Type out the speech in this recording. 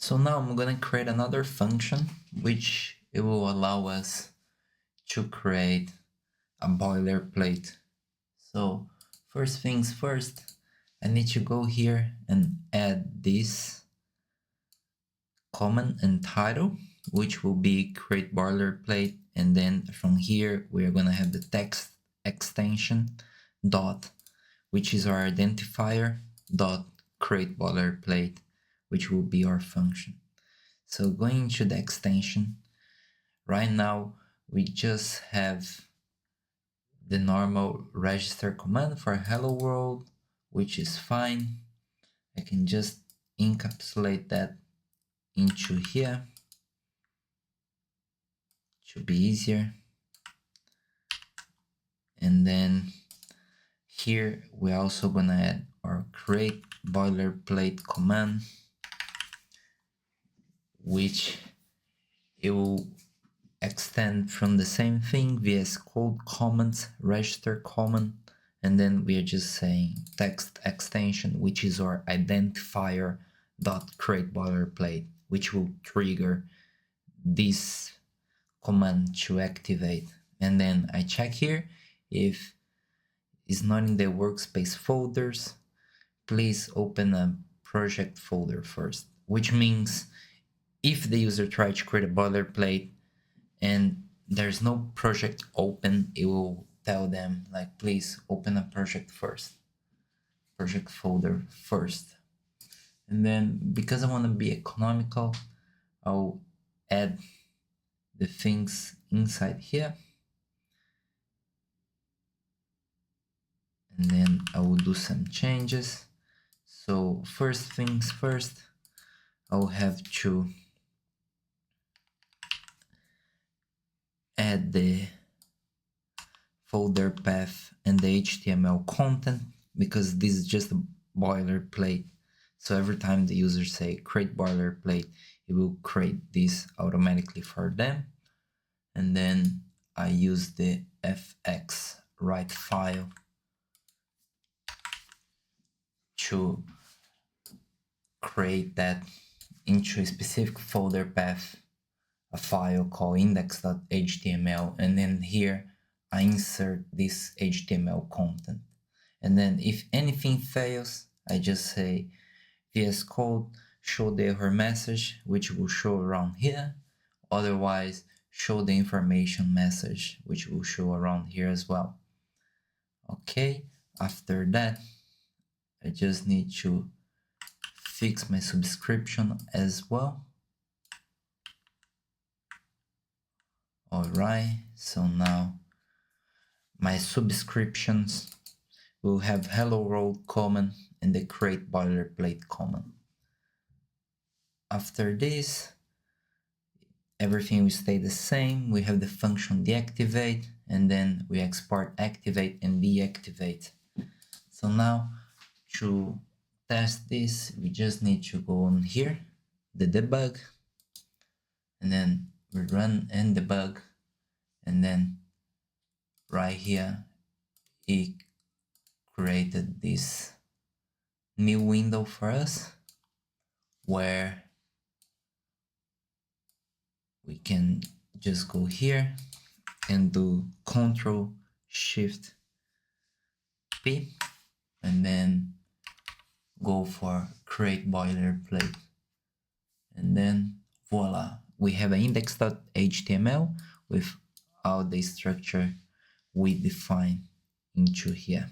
So now I'm gonna create another function which it will allow us to create a boilerplate. So first things first, I need to go here and add this command and title, which will be create boilerplate, and then from here we're gonna have the text extension dot, which is our identifier, dot create boilerplate, which will be our function. So going into the extension, right now we just have the normal register command for hello world, which is fine. I can just encapsulate that into here, should be easier. And then here we're also gonna add our create boilerplate command, which it will extend from the same thing, VS Code comments, register command, and then we are just saying text extension, which is our identifier dot create boilerplate, which will trigger this command to activate. And then I check here if it's not in the workspace folders, please open a project folder first, which means if the user tries to create a boilerplate and there's no project open, it will tell them like, please open a project first, project folder first. And then because I want to be economical, I'll add the things inside here. And then I will do some changes. So first things first, I'll have to add the folder path and the HTML content, because this is just a boilerplate. So every time the user say create boilerplate, it will create this automatically for them. And then I use the fx write file to create that into a specific folder path, a file called index.html, and then here I insert this HTML content. And then if anything fails, I just say VS Code show the error message, which will show around here. Otherwise, show the information message, which will show around here as well. Okay, after that, I just need to fix my subscription as well. Alright, so now my subscriptions will have hello world command and the create boilerplate command. After this, everything will stay the same. We have the function deactivate, and then we export activate and deactivate. So now to test this, we just need to go on here, the debug, and then we run and debug, and then right here it created this new window for us where we can just go here and do Ctrl Shift P and then go for create boilerplate, and then voila, we have an index.html with all the structure we define into here.